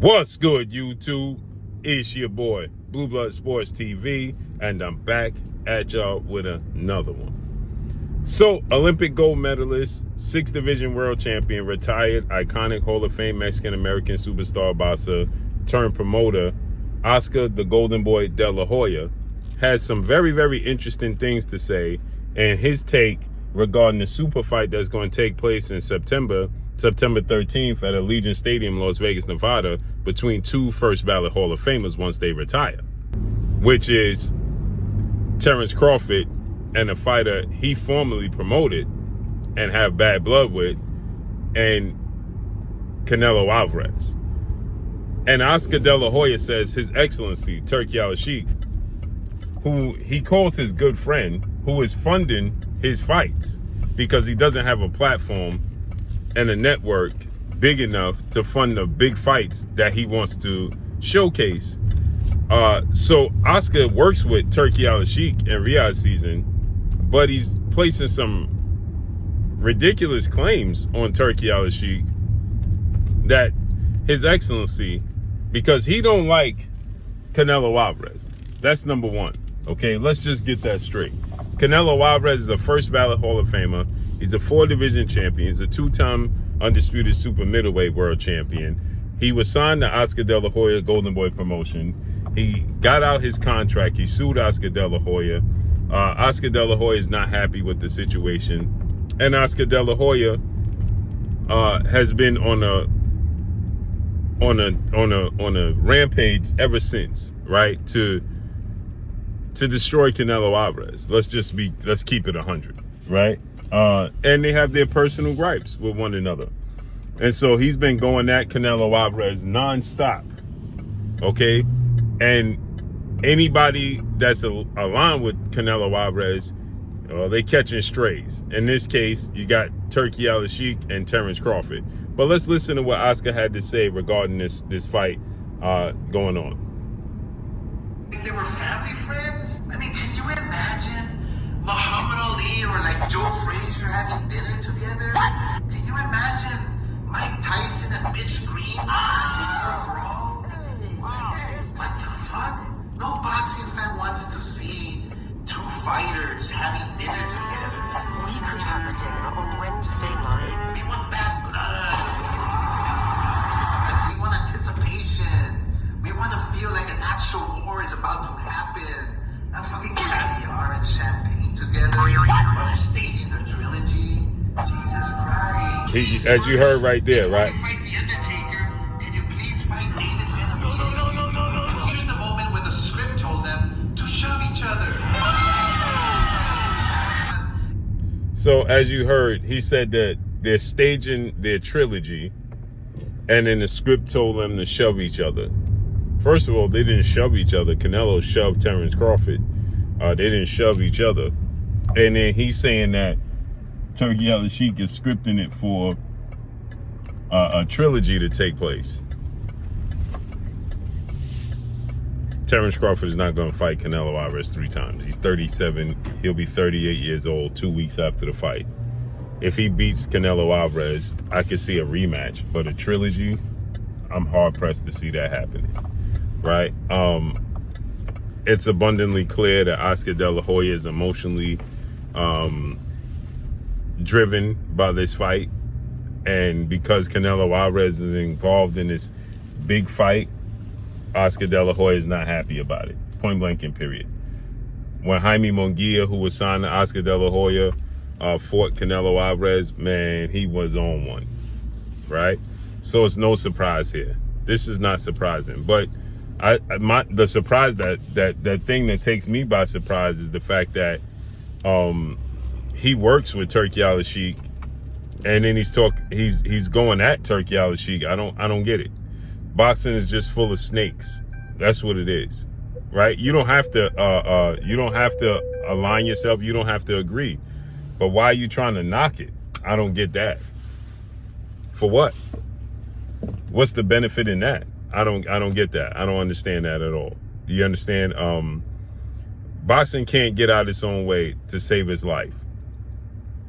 What's good, YouTube? It's your boy, Blue Blood Sports TV, and I'm back at y'all with another one. So, Olympic gold medalist, 6th Division world champion, retired, iconic Hall of Fame Mexican-American superstar boxer turned promoter, Oscar the Golden Boy De La Hoya, has some very, very interesting things to say, and his take regarding the super fight that's going to take place in September 13th at Allegiant Stadium, Las Vegas, Nevada, between two first ballot Hall of Famers once they retire, which is Terrence Crawford and a fighter he formerly promoted and have bad blood with, and Canelo Alvarez. And Oscar De La Hoya says His Excellency Turki Al-Sheikh, who he calls his good friend, who is funding his fights because he doesn't have a platform and a network big enough to fund the big fights that he wants to showcase. So Oscar works with Turki Al-Sheikh in Riyadh season, but he's placing some ridiculous claims on Turki Al-Sheikh that His Excellency, because he don't like Canelo Alvarez. That's number one. Okay, let's just get that straight. Canelo Alvarez is a first ballot Hall of Famer. He's a 4-division champion. He's a 2-time undisputed super middleweight world champion. He was signed to Oscar De La Hoya Golden Boy promotion. He got out his contract. He sued Oscar De La Hoya. Oscar De La Hoya is not happy with the situation, and Oscar De La Hoya has been on a rampage ever since, right? To destroy Canelo Alvarez. Let's keep it 100, right? And they have their personal gripes with one another. And so he's been going at Canelo Alvarez nonstop, okay? And anybody that's aligned with Canelo Alvarez, they catching strays. In this case, you got Turki Al-Sheikh and Terrence Crawford. But let's listen to what Oscar had to say regarding this fight going on. They were family friends? I mean, can you imagine Muhammad Ali or like Joe Frazier having dinner together? Can you imagine Mike Tyson and Mitch Green before a brawl? What the fuck? No boxing fan wants to see two fighters having dinner together. We could have a dinner on Wednesday night. We want bad blood. We want anticipation. We want to feel like an actual war is about to happen. Not fucking caviar and champagne together while they're staging their trilogy. Jesus Christ. As you heard right there, right? Before you fight The Undertaker, can you please fight David Benavidez? No. Here's the moment where the script told them to shove each other. So as you heard, he said that they're staging their trilogy, and then the script told them to shove each other. First of all, they didn't shove each other. Canelo shoved Terrence Crawford. They didn't shove each other. And then he's saying that Turki Al-Sheikh is scripting it for a trilogy to take place. Terrence Crawford is not going to fight Canelo Alvarez 3 times. He's 37. He'll be 38 years old 2 weeks after the fight. If he beats Canelo Alvarez, I could see a rematch. But a trilogy, I'm hard-pressed to see that happening. Right? It's abundantly clear that Oscar De La Hoya is emotionally driven by this fight. And because Canelo Alvarez is involved in this big fight, Oscar De La Hoya is not happy about it. Point blank and period. When Jaime Munguia, who was signed to Oscar De La Hoya, fought Canelo Alvarez, man, he was on one. Right? So it's no surprise here. This is not surprising. But the surprise that thing that takes me by surprise is the fact that he works with Turki Al-Sheikh, and then he's going at Turki Al-Sheikh. I don't get it. Boxing is just full of snakes. That's what it is, right? You don't have to align yourself. You don't have to agree. But why are you trying to knock it? I don't get that. For what? What's the benefit in that? I don't get that. I don't understand that at all. Do you understand? Boxing can't get out its own way to save its life.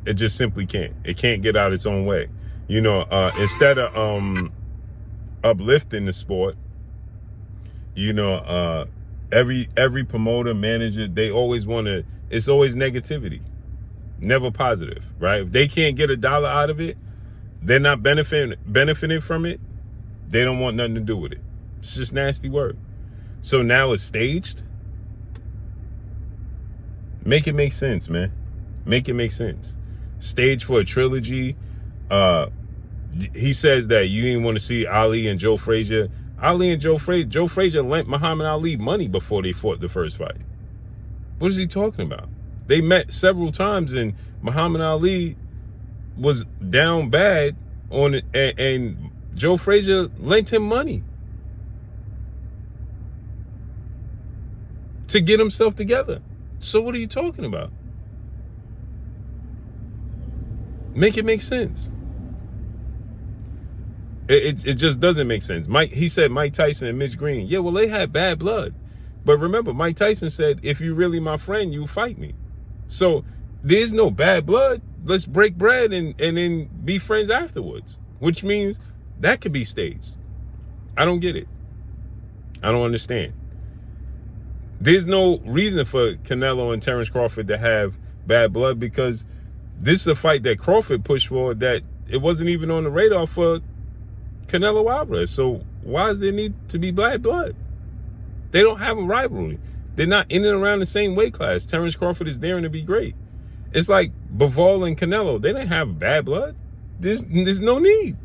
It just simply can't. It can't get out its own way. You know, instead of uplifting the sport. You know, every promoter, manager, they always want to, it's always negativity, never positive, right? If they can't get $1 out of it, they're not benefiting from it, they don't want nothing to do with it. It's just nasty work. So now it's staged. Make it make sense, man. Make it make sense. Stage for a trilogy. He says that you didn't want to see Ali and Joe Frazier. Joe Frazier lent Muhammad Ali money before they fought the first fight. What is he talking about? They met several times and Muhammad Ali was down bad on it, and Joe Frazier lent him money to get himself together. So what are you talking about? Make it make sense. It just doesn't make sense. He said Mike Tyson and Mitch Green. Yeah, well, they had bad blood. But remember, Mike Tyson said, if you're really my friend, you fight me. So there's no bad blood. Let's break bread and then be friends afterwards. Which means that could be staged. I don't get it. I don't understand. There's no reason for Canelo and Terrence Crawford to have bad blood, because this is a fight that Crawford pushed for that it wasn't even on the radar for Canelo Alvarez. So why does there need to be bad blood? They don't have a rivalry. They're not in and around the same weight class. Terrence Crawford is daring to be great. It's like Bivol and Canelo. They didn't have bad blood. There's no need.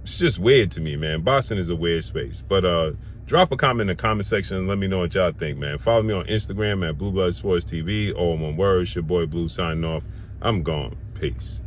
It's just weird to me, man. Boxing is a weird space. But drop a comment in the comment section and let me know what y'all think, man. Follow me on Instagram at Blue Blood Sports TV. All one word. It's your boy Blue signing off. I'm gone. Peace.